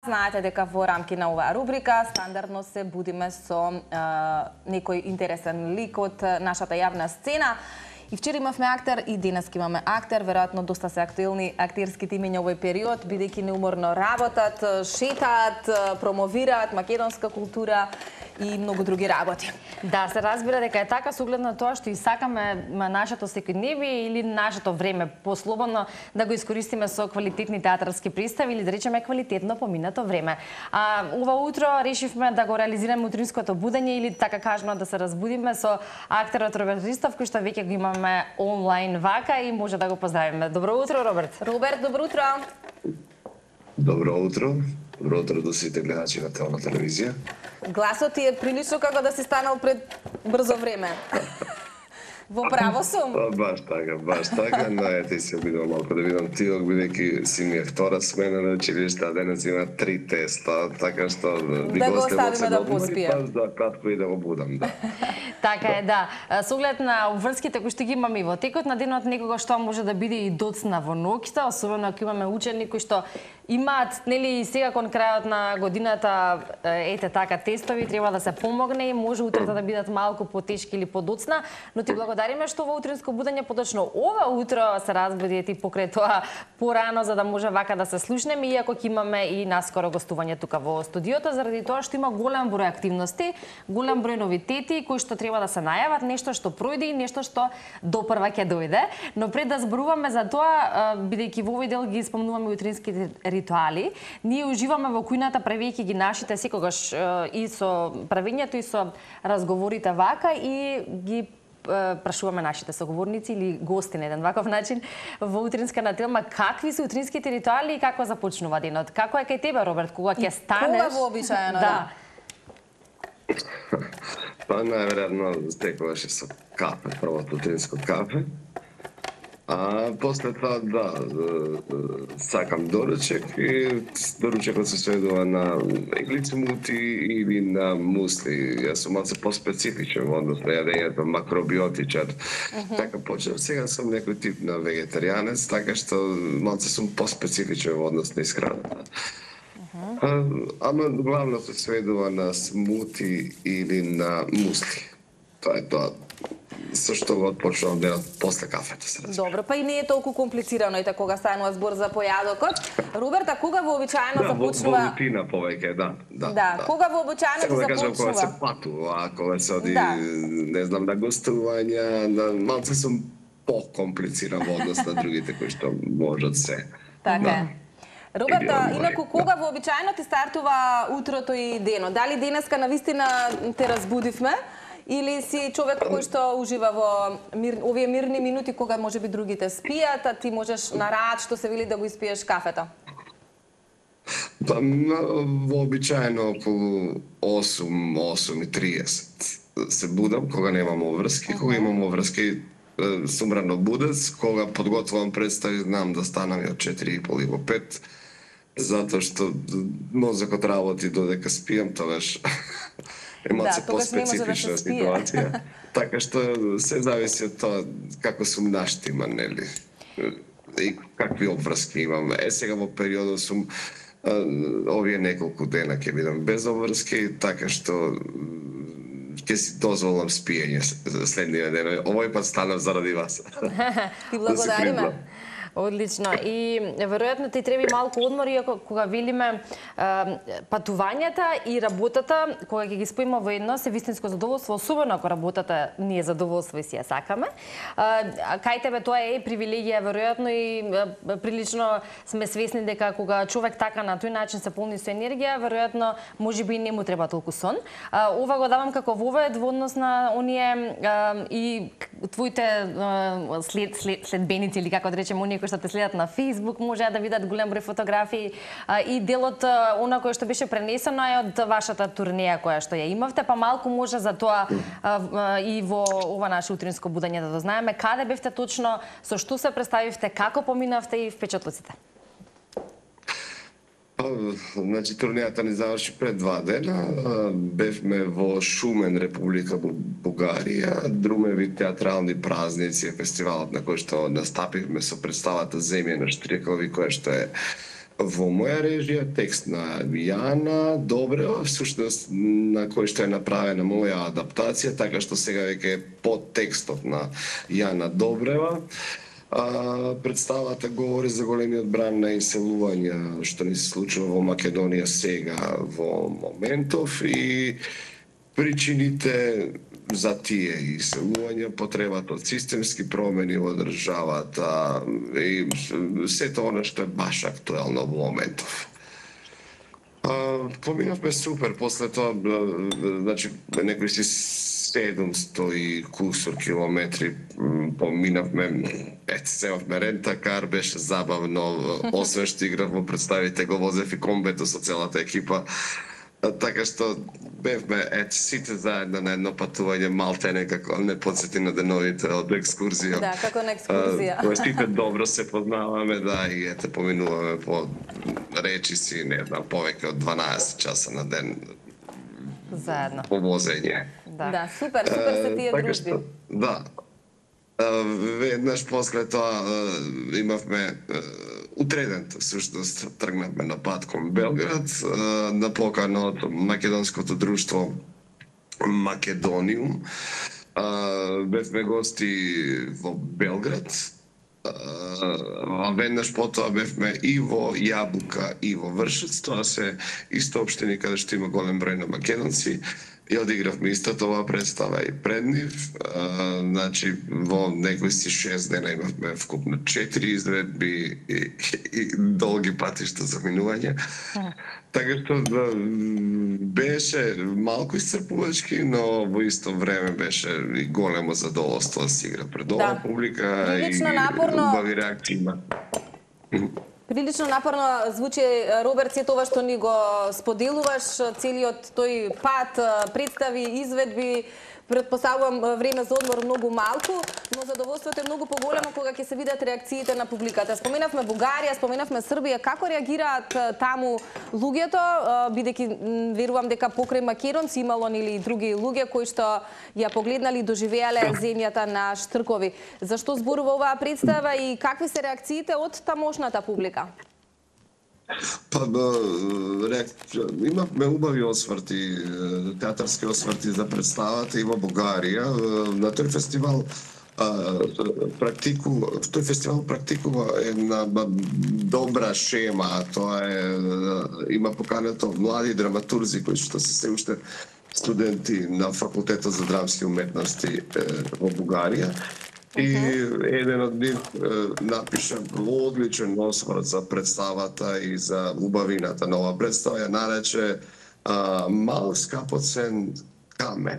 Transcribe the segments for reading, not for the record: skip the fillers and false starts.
Знаете дека во рамки на оваа рубрика стандардно се будиме со некој интересен лик од нашата јавна сцена. И вчера имавме актер и денес имаме актер, веројатно доста се актуелни актерските имиња овој период, бидејќи неуморно работат, шетаат, промовираат македонска култура и многу други работи. Да, се разбира дека е така со оглед на тоа што и сакаме нашето секојдневие или нашето време послободно да го искористиме со квалитетни театарски представи или да речеме квалитетно поминато време. Ова утро решивме да го реализираме утринското будење или така кажано да се разбудиме со актерот Роберт Ристов, кој што веќе го имаме онлайн вака и може да го поздравиме. Добро утро, Роберт. Роберт, добро утро. Добро утро. Добро утро до сите гледачи на Телна телевизија. Гласот ти е прилично како да си станал пред брзо време. Во право сум? Баш така, но ете се обидувам малку да видам тиок, бидејќи си ми е втора смена на училиште, а денес има 3 теста, така што да го оставиме да поспие. Да кратко и да го будам, да. Така е, да. Со оглед на врските кои што ги имаме и во текот на денот, некога што може да биде и доцна во ноќта, особено ако имаме учени кои што имаат, нели, сега кон крајот на годината, ете така, тестови, треба да се помогне и може утрата да бидат малку потешки или подоцна, но ти благодариме што во утринско будење, поточно ова утро се разбуди ти покрај тоа порано за да може вака да се слушнеме, иако ќе имаме и наскоро гостување тука во студиото, заради тоа што има голем број активности, голем број новитети кои што треба да се најават, нешто што пројде и нешто што допрва ќе дојде. Но пред да зборуваме за тоа, бидејќи во овој дел ги спомнуваме утринските ритуали, ние уживаме во кујната правејќи ги нашите секогаш и со правењето и со разговорите вака и ги прашуваме нашите соговорници или гости на еден ваков начин во утринска на Телма, какви се утринските ритуали и како започнува денот? Како е кај тебе, Роберт, кога ќе станеш? Кога вообичаено, да. Па најверојатно секогаш со кафе, првото утринско кафе. А после тоа, да, сакам доручек и доручекот се сведува на глицемути или на мусли. Јас сум малце поспецифичен во однос на јадењето, макробиотичар. Така почнав. Сега сум некој тип на вегетаријанец, така што малце сум поспецифичен во однос на исхраната. Ама главно се сведува на смути или на мусли. Тоа е тоа. Со што го почнувам денот после кафето, се разбира. Добро, па и не е толку комплицирано и така кога станува збор за појадокот. Роберт, а кога вообичаено започнува? Во рутина повеќе, да. Да, кога вообичаено ти започнува? Кажам, кога се патува, кога се оди, не знам, на гостувања, малце сум покомплициран во однос на другите кои што можат се. Така е. Роберта, инаку кога вообичаено ти стартува утрото и денот? Дали денеска навистина те разбудивме? Или си човек кој што ужива во овие мирни минути кога можеби другите спијат, а ти можеш на раат што се вели да го испиеш кафето? Па, вообичаено околу 8:30 се будам кога немам обврски, кога имам обврски сум ранобудец, кога подготвувам представи знам да станам од 4:30 до 5, затоа што мозокот работи додека спијам, тогаш е малце поспецифична ситуација. Така што се зависи од тоа како сум наштиман, нели? И какви обврски имам. Сега во периодот сум овие неколку дена ќе бидам без обврски, така што ќе си дозволам спиење следниот ден. Овој пат станав заради вас. Ти благодариме. Одлично. И веројатно ти треба малку одмор, иако кога велиме патувањата и работата, кога ќе ги споиме во едно, се вистинско задоволство, особено ако работата ни е задоволство и си ја сакаме. Кај тебе тоа е привилегија, веројатно и прилично сме свесни дека кога човек така на тој начин се полни со енергија, веројатно можеби и не му треба толку сон. Ова го давам како вовед во однос на оние и твоите следбеници или како да речеме оние кои што те следат на Facebook, може да видат голем број фотографии и делот она кое што беше пренесено е од вашата турнеја која што ја имавте, па малку може за тоа и во ова наше утринско будење да дознаеме каде бевте точно, со што се представивте, како поминавте и впечатлоците. Значи, турнејата ни заврши пред 2 дена. Бевме во Шумен, Република Бугарија, Друмеви театрални празници, фестивалот на кој што настапивме со представата Земја на Штрикови, која што е во моја режија, текст на Јана Добрева, всушност на кој што е направена моја адаптација, така што сега веќе е под текстот на Јана Добрева. Представата говори за големиот бран на иселување што ни се случува во Македонија сега во моментов и причините за тие иселувања, потребата од системски промени во државата и сето она што е баш актуелно во моментов. Поминавме супер, после тоа, значи, некои си 700 и кусур километри поминавме, севавме рентакар, беше забавно, освен што играв во представите, го возев и комбето со целата екипа, така што бевме сите заедно на едно патување, малте некако не подсети на деновите од екскурзија. Да, како на екскурзија. Која сите добро се познаваме, да, и ете поминуваме по речиси, не знам, повеќе од 12 часа на ден Заедно. по возење. Да, супер се тие Така дружби. што, да. Веднаш после тоа имавме утредента, всушност тргнавме на пат кон Белград, на покана од македонското друштво Македониум. Бевме гости во Белград, веднаш потоа бевме и во Јабука и во Вршец, тоа се исто општини каде што има голем број на македонци. И одигравме истата оваа представа и пред нив, значи во некои си 6 дена имавме вкупно 4 изведби и долги патишта за минување. Така што беше малку исцрпувачки, но во исто време беше и големо задоволство да се игра пред оваа публика Прилично и напорно. убави реакции има. Прилично напорно звучи, Роберт, сето ова што ни го споделуваш, целиот тој пат, представи, изведби, претпоставувам време за одмор многу малку, но задоволството е многу поголемо кога ќе се видат реакциите на публиката. Споменавме Бугарија, споменавме Србија, како реагираат таму луѓето, бидејќи верувам дека покрај македонци имало нели и други луѓе кои што ја погледнали и доживеале земјата на штркови. Зашто зборува оваа представа и какви се реакциите од тамошната публика? Па, имавме убави осврти, театарски осврти за представата и во Бугарија. На тој фестивал практикува една добра шема, тоа е, има покането млади драматурзи кои што се уште студенти на факултетот за драмски уметности во Бугарија. И еден од нив напиша одличен осврт за представата и за убавината на оваа представа, ја нарече мал скапоцен камен.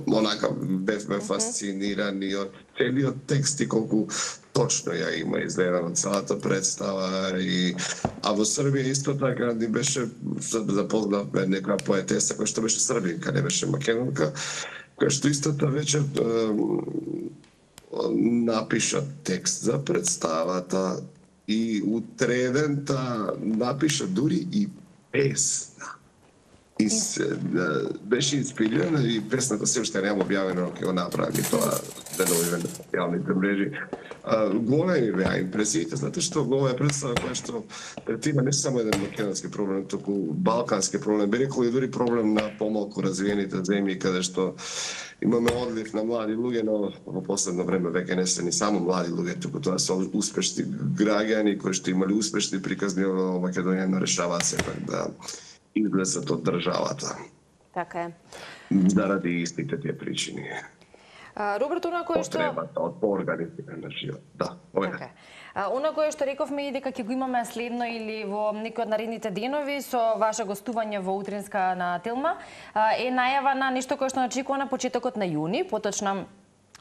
Онака бевме фасцинирани од целиот текст и колку точно ја има изгледано целата представа. А во Србија исто така ни беше, запознавме некоја поетеса која што беше србинка, не беше македонка, која што истата вечер напиша текст за представата и утредента напиша дури и песна. Беше инспирирана и песната се уште нема објавена, но ќе го направи тоа деновиве на социјалните мрежи. Големи беа импресиите, затоа што ова е представа која што третира не само еден македонски проблем, туку балкански проблем, би рекол и дури проблем на помалку развиените земји, каде што имаме одлив на млади луѓе, но во последно време веќе не се ни само млади луѓе, туку тоа се успешни граѓани кои што имали успешни приказни во Македонија, но решаваат сепак да излезат од државата. Така е. Заради истите тие причини. Роберт, она кое што... Потребата од поорганизиран живот. Да, Така. Она кое што рековме и дека ќе го имаме следно или во некој од наредните денови со ваше гостување во утринска на Телма, е најава на нешто кое што очекува на почетокот на јуни, поточно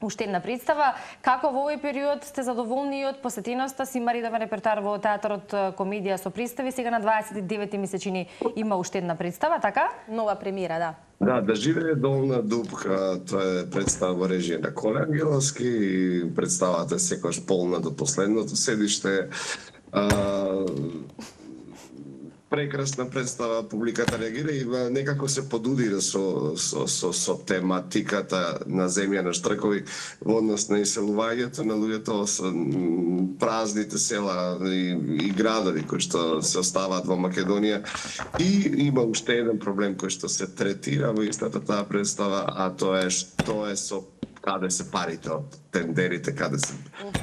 уште една представа. Како во овој период сте задоволни од посетеноста? Си има редовен репертоар во театарот комедија со представи. Сега на 29 ми се чини има уште една представа, така? Нова премиера, да. Да живее долна дупка, тоа е представа во режија на Коле Ангеловски и представата е секогаш полна до последното седиште. прекрасна представа, публиката реагира и некако се подудира со тематиката на земја на штркови во однос на иселувањето на луѓето со празните села и градови кои што се оставаат во Македонија. И има уште еден проблем кој што се третира во истата таа представа, а тоа е со каде се парите од тендерите, каде се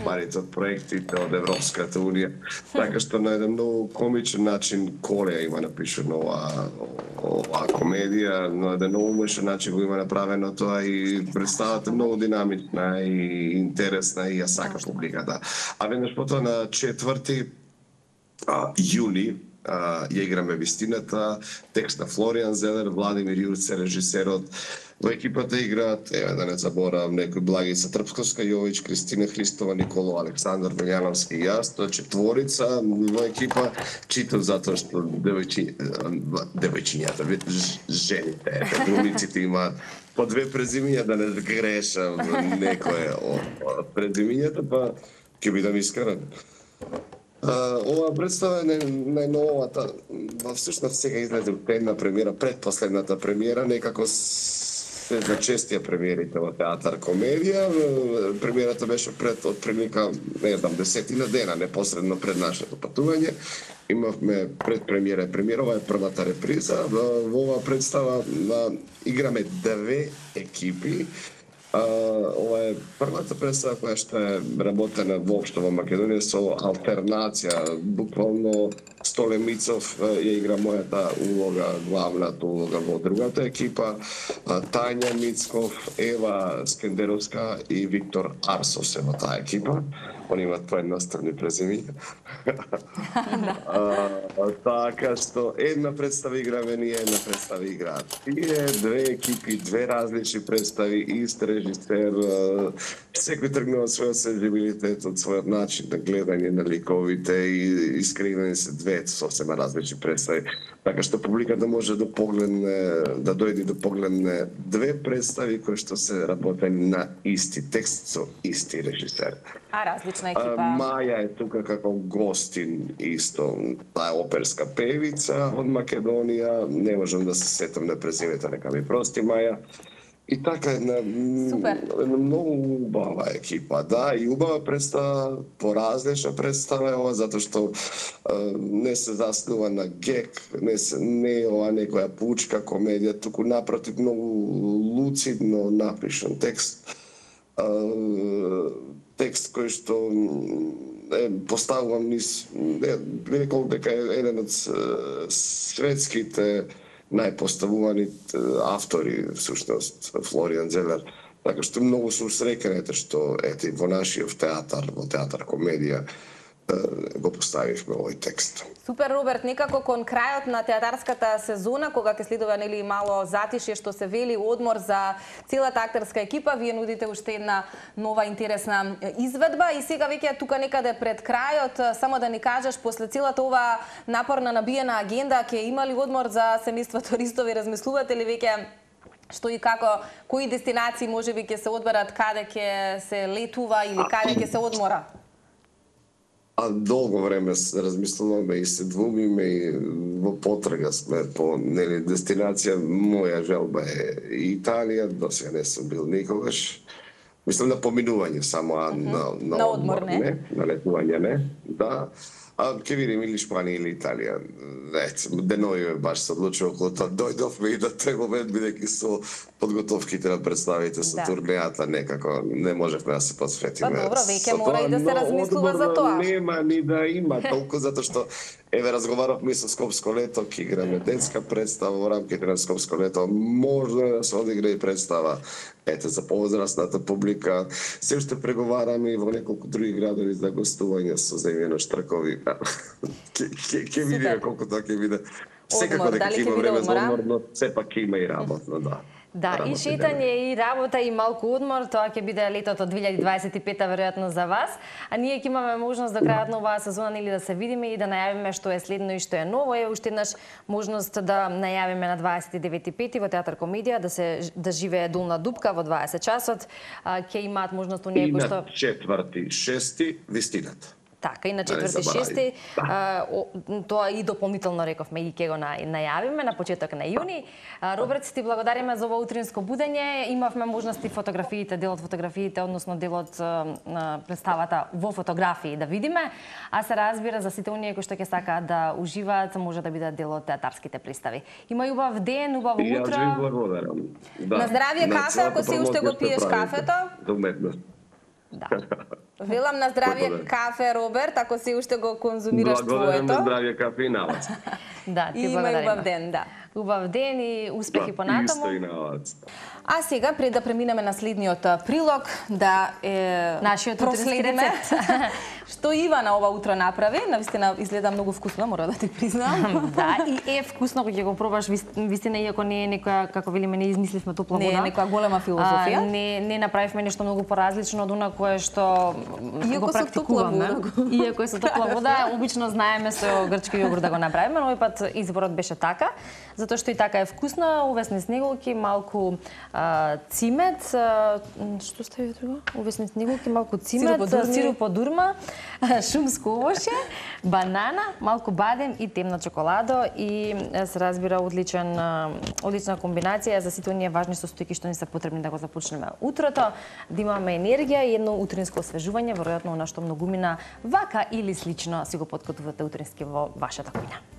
парите од проектите од Европската Унија. Така што на еден многу комичен начин Колеја има напишано оваа комедија, на еден многу умешен начин го има направено тоа и представата многу динамична и интересна и ја сака публиката. А веднаш потоа на 4 јуни ја играме вистината, текст на Флориан Зелер, Владимир Јурце, режисерот. Во екипата играат, да не заборавам некои, Благица Трпсковска, Јович, Кристина Христова, Николо Александар Белјановски и јас. Тоа е 4 во екипа. Читам затоа што девојчињата, жените, глумиците имаат по 2 презимиња, да не грешам некое од презимињата, па ќе бидам искрен. Оваа представа е најновата, всушност сега излезе една премиера, предпоследната премиера, некако се зачестија премиерите во театар комедија. Премиерата беше пред отприлика, не знам, 10 дена, непосредно пред нашето патување. Имавме предпремиера и премиера, ова е првата реприза. Во оваа представа играме 2 екипи. Ова е првата представа која што е работена воопшто во Македонија со алтернација. Буквално Столе Мицов ја игра мојата улога, главната улога во другата екипа, Тања Мицков, Ева Скендеровска и Виктор Арсов се во таа екипа. Они имаат поедноставни презимиња. Така што една представа играме ние, една представа играат тие, 2 екипи, 2 различни представи, ист режисер, секој тргнува својот сензибилитет, од својот начин на гледање на ликовите и искривени се 2 сосема различни представи. Така што публиката може да погледне, да дојде да погледне 2 представи кои што се работени на исти текст со исти режисер. А различна екипа. Маја е тука како гостин исто, таа е оперска певица од Македонија, не можам да се сетам на презимето, нека ми прости Маја. И така една многу убава екипа, да, и убава представа, поразлична представа е ова, затоа што не се заснува на гек, не е ова некоја пучка комедија, туку напротив многу луцидно напишан текст. Текст кој што поставувам низ, рекол дека е еден од светските најпоставувани автори, всушност, Флориан Зелер. Така што многу сум среќен што во нашиот театар, во театар комедија, го поставивме овој текст. Супер, Роберт, некако кон крајот на театарската сезона, кога ќе следува нели мало затишје, што се вели, одмор за целата актерска екипа, вие нудите уште една нова интересна изведба и сега веќе тука некаде пред крајот, само да ни кажеш, после целата ова напорна набиена агенда, ќе има ли одмор за семејството Ристови, размислувате ли веќе што и како, кои дестинации можеби ќе се одберат, каде ќе се летува или каде ќе се одмора? Долго време размислуваме и се двумиме и во потрага сме по дестинација. Моја желба е Италија, до сега не сум бил никогаш. Мислам на поминување само, на одмор не, на летување не, да. Ќе видим или Шпанија или Италија. Денови баш се одлучува околу тоа. Дојдовме и до тој момент, бидејќи со подготовките на представите со турнејата некако не можевме да се посветиме. Па добро, веќе мора и да се размислува за тоа. Нема ни да има толку, затоа што разговаравме со Скопско лето, ќе играме детска представа во рамките на Скопско лето. Можно да се одигра и представа за повозрастната публика. Се уште преговараме и во неколку други градови за гостување со земја на штркови. Ќе видиме колку тоа ќе биде. Секако дека ќе има време за одмор, но сепак ќе има и работно, да. Да, и шетање, и работа, и малку одмор, тоа ќе биде летото 2025 веројатно за вас, а ние ќе имаме можност до крајот на оваа сезона нели да се видиме и да најавиме што е следно и што е ново. Е уште еднаш можност да најавиме на 29.5 во театар комедија да живее Долна дупка во 20 часот. Ќе имаат можност оние кои што и на 4.6 вистината. Така, и на Да не 4-6 заборави. тоа и дополнително рековме и ќе го најавиме на почеток на јуни. Роберт, ти благодариме за ова утринско будење. Имавме можности фотографиите, дел од фотографиите, односно дел од представата во фотографии да видиме, а се разбира за сите оние кои што ќе сакаат да уживаат, може да бидат дел од театарските представи. Има и убав ден, убаво И јас утро. ви благодарам. Да, На здравје на кафе, целата ако си уште го промоција што пиеш правите кафето. за уметност. Да. Велам на здравје Благодарам. кафе, Роберт, ако си уште го конзумираш Благодарам на твоето. здравје кафе и на вас. Да, И ти има и благодариме. убав ден, да. Убав ден и успехи Исто понатаму. и на вас. А сега, пред да преминеме на следниот прилог, да Нашиот утрински проследиме рецепт. што Ивана ова утро направи. Навистина изгледа многу вкусно, мора да ти признам. Да, и вкусно кога ќе го пробаш, вистина, иако не е некоја, како велиме, не измисливме топла вода. Не е некоја голема филозофија. Не направивме нешто многу поразлично од она кое што Иако го со топла практикуваме. вода. Иако е со топла вода, обично знаеме со грчки јогурт да го направиме, но овој пат изборот беше така, затоа што и така е вкусно, увесни снеголки, малку цимет, што стави друго? Увесни снеголки, малку цимет, сироп од дурма, шумско овошје, банана, малку бадем и темна чоколадо и се разбира одлична комбинација за сите оние важни состојки што ни се потребни да го започнеме утрото, да имаме енергија и едно утринско освежување, веројатно она што многумина вака или слично си го поткотувате утрински во вашата кујна.